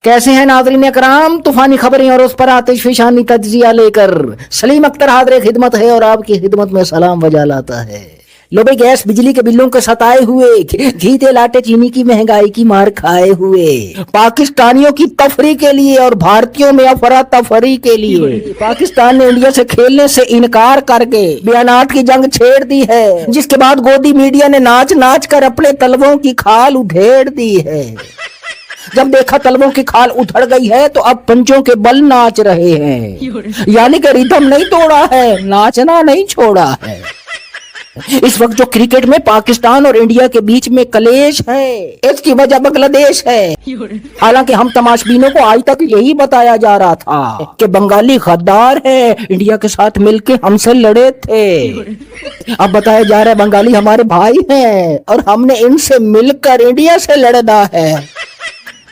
कैसे हैं नाज़रीन इकराम, तूफानी खबरें और उस पर आतिशफशानी तज्जिया लेकर सलीम अख्तर हाज़िर खिदमत है और आपकी खिदमत में सलाम वजा लाता है। लो भाई, गैस बिजली के बिलों के सताए हुए, घी तेल आटे चीनी की महंगाई की मार खाए हुए पाकिस्तानियों की तफरी के लिए और भारतीयों में अफरा तफरी के लिए पाकिस्तान ने इंडिया से खेलने से इनकार करके बयानात की जंग छेड़ दी है, जिसके बाद गोदी मीडिया ने नाच नाच कर अपने तलवों की खाल उधेड़ दी है। जब देखा तलवों की खाल उधड़ गई है तो अब पंचों के बल नाच रहे हैं, यानी कि रिदम नहीं तोड़ा है, नाचना नहीं छोड़ा है। इस वक्त जो क्रिकेट में पाकिस्तान और इंडिया के बीच में कलेश है, इसकी वजह बांग्लादेश है। हालांकि हम तमाशबीनों को आज तक यही बताया जा रहा था कि बंगाली गद्दार है, इंडिया के साथ मिलकर हमसे लड़े थे। अब बताया जा रहा है बंगाली हमारे भाई हैं और हमने इनसे मिलकर इंडिया से लड़ना है।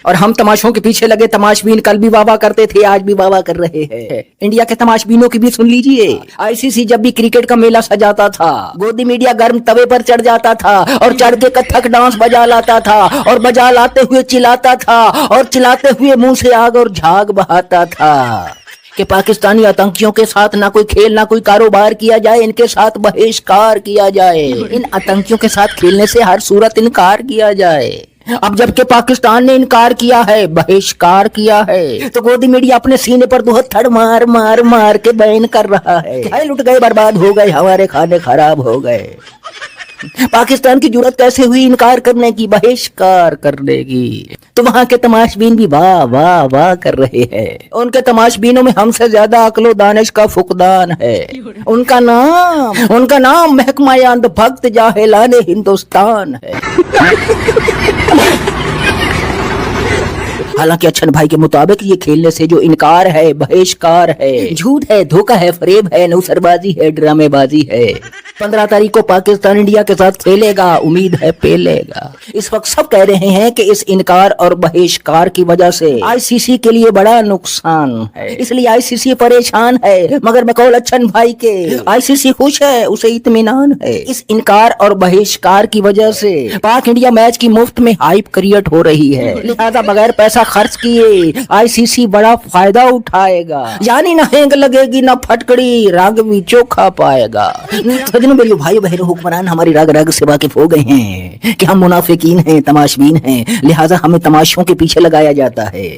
और हम तमाशों के पीछे लगे तमाशबीन कल भी वाह करते थे, आज भी वाह कर रहे हैं। इंडिया के तमाशबीनों की भी सुन लीजिए। आईसीसी जब भी क्रिकेट का मेला सजाता था, गोदी मीडिया गर्म तवे पर चढ़ जाता था और चढ़ के कथक डांस बजा लाता था और बजा लाते हुए चिल्लाता था और चिल्लाते हुए मुंह से आग और झाग बहाता था कि पाकिस्तानी आतंकियों के साथ ना कोई खेल ना कोई कारोबार किया जाए, इनके साथ बहिष्कार किया जाए, इन आतंकियों के साथ खेलने से हर सूरत इनकार किया जाए। अब जबकि पाकिस्तान ने इनकार किया है, बहिष्कार किया है, तो गोदी मीडिया अपने सीने पर दो थड़ मार मार मार के बैन कर रहा है। लुट गए, बर्बाद हो गए, हमारे खाने खराब हो गए। पाकिस्तान की जुर्रत कैसे हुई इनकार करने की, बहिष्कार करने की? तो वहां के तमाशबीन भी वाह वाह वाह कर रहे हैं। उनके तमाशबीनों में हमसे ज्यादा अक्लो दानिश का फुकदान है। उनका नाम महकमा अंधभक्त जाहिलाने हिंदुस्तान है। हालांकि अच्छन भाई के मुताबिक ये खेलने से जो इनकार है, बहिष्कार है, झूठ है, धोखा है, फरेब है, नौसरबाजी है, ड्रामेबाजी है। 15 तारीख को पाकिस्तान इंडिया के साथ खेलेगा, उम्मीद है पेलेगा। इस वक्त सब कह रहे हैं कि इस इनकार और बहिष्कार की वजह से आईसीसी के लिए बड़ा नुकसान है, इसलिए आईसीसी परेशान है। मगर मैं कौल अच्छन भाई के आईसीसी खुश है, उसे इत्मीनान है। इस इनकार और बहिष्कार की वजह से पाक इंडिया मैच की मुफ्त में हाइप क्रिएट हो रही है, लिहाजा बगैर पैसा खर्च किए आईसीसी बड़ा फायदा उठाएगा। यानी ना हेंग लगेगी ना फटकड़ी, रंग भी चोखा पाएगा। मेरे भाई बहनों, हुक्मरान हमारी रग रग से वाकिफ हो गए हैं कि हम मुनाफिकीन हैं, तमाशबीन हैं, लिहाजा हमें तमाशों के पीछे लगाया जाता है।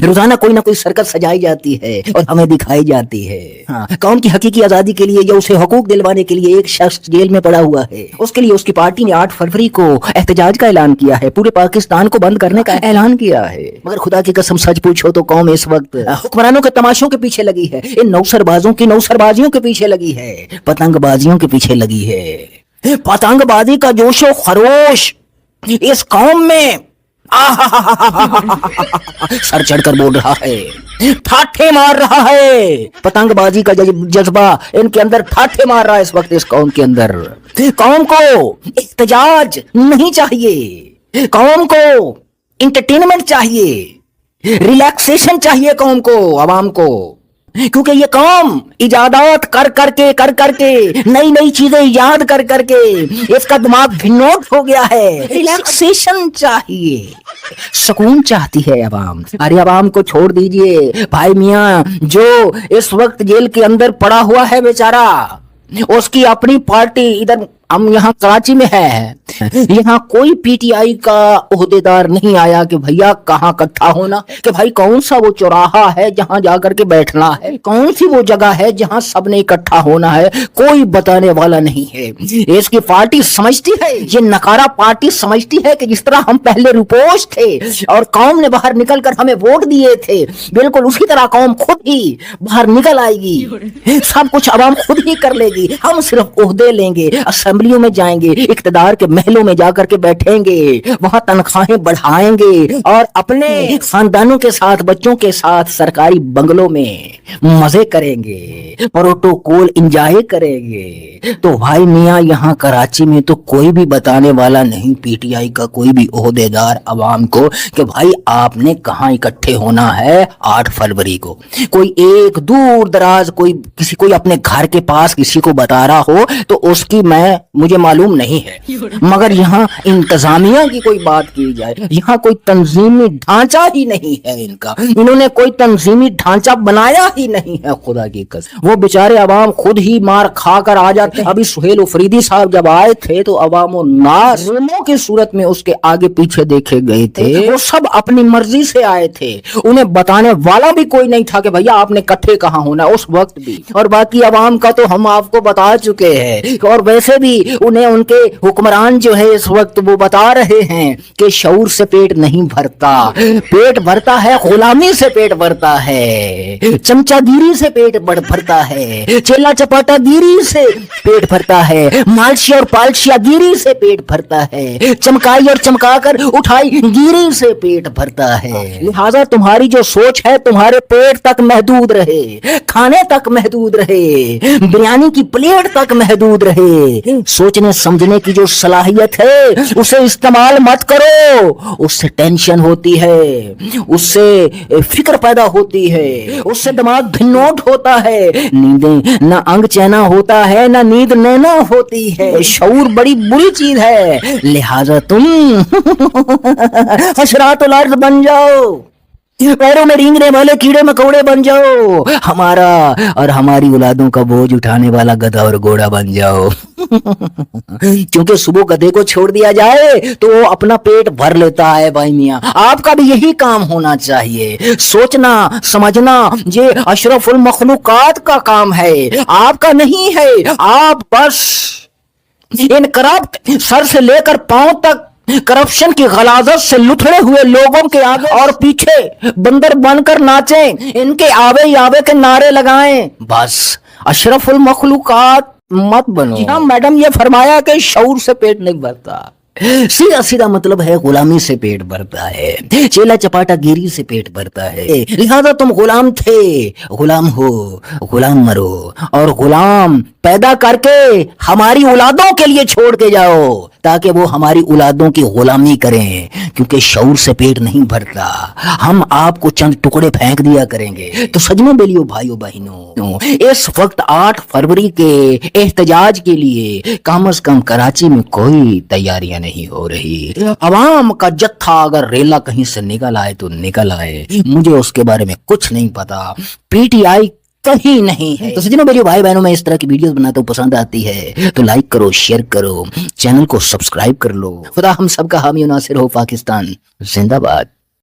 रोजाना कोई ना कोई सरकत सजाई जाती है और हमें दिखाई जाती है। हाँ, कौम की हकीकी आजादी के लिए या उसे हकूक दिलवाने के लिए एक शख्स जेल में पड़ा हुआ है। उसके लिए उसकी पार्टी ने 8 फरवरी को एहतजाज का ऐलान किया है, पूरे पाकिस्तान को बंद करने का ऐलान किया है। मगर खुदा की कसम सच पूछो तो कौम इस वक्त हुक्मरानों के तमाशों के पीछे लगी है, इन नौसरबाजों की नौसरबाजियों के पीछे लगी है, पतंगबाजियों के पीछे लगी है। पतंगबाजी का जोशो खरोश इस कौम में सर चढ़कर बोल रहा है, ठाठे मार रहा है। पतंगबाजी का जज्बा इनके अंदर ठाठे मार रहा है इस वक्त इस कौम के अंदर। कौम को एहतजाज नहीं चाहिए, कौम को इंटरटेनमेंट चाहिए, रिलैक्सेशन चाहिए कौम को, आवाम को, क्योंकि ये कौम इजादात कर करके नई नई चीजें याद कर करके इसका दिमाग भिन्नोट हो गया है। रिलैक्सेशन चाहिए, सुकून चाहती है आवाम। अरे आवाम को छोड़ दीजिए भाई मियाँ, जो इस वक्त जेल के अंदर पड़ा हुआ है बेचारा, उसकी अपनी पार्टी इधर हम यहाँ कराची में है, यहाँ कोई पीटीआई का ओहदेदार नहीं आया कि भैया कहाँ इकट्ठा होना, कि भाई कौन सा वो चौराहा है जहाँ जाकर के बैठना है, कौन सी वो जगह है जहाँ सबने इकट्ठा होना है, कोई बताने वाला नहीं है। इसकी पार्टी समझती है, ये नकारा पार्टी समझती है कि जिस तरह हम पहले रुपोश थे और कौम ने बाहर निकल कर हमें वोट दिए थे, बिल्कुल उसी तरह कौम खुद ही बाहर निकल आएगी, सब कुछ आवाम खुद ही कर लेगी, हम सिर्फ ओहदे लेंगे, असेंबलियों में जाएंगे, इक्तदार के महलों में जाकर के बैठेंगे, वहां तनख्वाहें बढ़ाएंगे और अपने खानदानों के साथ, बच्चों के साथ सरकारी बंगलों में मजे करेंगे, प्रोटोकॉल एंजॉय करेंगे। तो भाई मियाँ यहाँ कराची में तो कोई भी बताने वाला नहीं, पीटीआई का कोई भी ओहदेदार अवाम को, कि भाई आपने कहाँ इकट्ठे होना है 8 फरवरी को। कोई एक दूर दराज कोई अपने घर के पास किसी को बता रहा हो तो उसकी मैं मुझे मालूम नहीं है, मगर यहाँ इंतजामिया की कोई बात की जाए, यहाँ कोई तंजीमी ढांचा ही नहीं है इनका, इन्होंने कोई तंजीमी ढांचा बनाया ही नहीं है। खुदा की कसम वो बेचारे अवाम खुद ही मार खा कर आ जाते। अभी सुहेल अफरीदी साहब जब आए थे तो अवाम नास रोमों की सूरत में उसके आगे पीछे देखे गए थे। वो सब अपनी मर्जी से आए थे, उन्हें बताने वाला भी कोई नहीं था कि भैया आपने इकट्ठे कहाँ होना उस वक्त भी। और बाकी अवाम का तो हम आपको बता चुके हैं। और वैसे भी उन्हें उनके हुक्मरान जो है इस वक्त वो बता रहे हैं कि शऊर से पेट नहीं भरता, पेट भरता है गुलामी से, पेट भरता है चमचागिरी से, पेट भरता है चेला चपाटागिरी से, पेट भरता है मालशिया और पालशियागिरी से, पेट भरता है चमकाई और चमकाकर उठाई गिरी से, पेट भरता है। लिहाजा तुम्हारी जो सोच है तुम्हारे पेट तक महदूद रहे, खाने तक महदूद रहे, बिरयानी की प्लेट तक महदूद रहे। सोचने समझने की जो सलाहियत है उसे इस्तेमाल मत करो, उससे टेंशन होती है, उससे फिक्र पैदा होती है, उससे दिमाग भिन्नोट होता है, नींदें ना अंग चैना होता है ना नींद नैना होती है। शऊर बड़ी बुरी चीज है, लिहाजा तुम हशरातुल अर्ज़ बन जाओ, पैरों में रेंगने वाले कीड़े मकोड़े बन जाओ, हमारा और हमारी औलादों का बोझ उठाने वाला गधा और घोड़ा बन जाओ। क्योंकि सुबह गधे को छोड़ दिया जाए तो वो अपना पेट भर लेता है। भाई मियां आपका भी यही काम होना चाहिए, सोचना समझना ये अशरफुल मखलूकात का काम है, आपका नहीं है। आप बस इन करप्ट सर से लेकर पांव तक करप्शन की गलाजत से लुथड़े हुए लोगों के आगे और पीछे बंदर बनकर नाचें, इनके आवे आवे के नारे लगाएं, बस अशरफुल मखलूकात मत बनो। हाँ मैडम ये फरमाया कि शऊर से पेट नहीं भरता, सीधा सीधा मतलब है गुलामी से पेट भरता है, चेला चपाटा गिरी से पेट भरता है। लिहाजा तुम गुलाम थे, गुलाम हो, गुलाम मरो, और गुलाम पैदा करके हमारी औलादों के लिए छोड़ के जाओ ताकि वो हमारी औलादों की गुलामी करें, क्योंकि शऊर से पेट नहीं भरता। हम आपको चंद टुकड़े फेंक दिया करेंगे। तो सजनों बेलियों भाइयों बहनों, इस वक्त 8 फरवरी के एहतजाज के लिए कम से कम कराची में कोई तैयारियां नहीं हो रही। अवाम का जत्था अगर रेला कहीं से निकल आए तो निकल आए, मुझे उसके बारे में कुछ नहीं पता। पीटीआई कहीं नहीं है। तो सज्जनों मेरे भाई बहनों, मैं इस तरह की वीडियोस बनाता हूँ, पसंद आती है तो लाइक करो, शेयर करो, चैनल को सब्सक्राइब कर लो। खुदा हम सबका हामी नासिर हो। पाकिस्तान जिंदाबाद।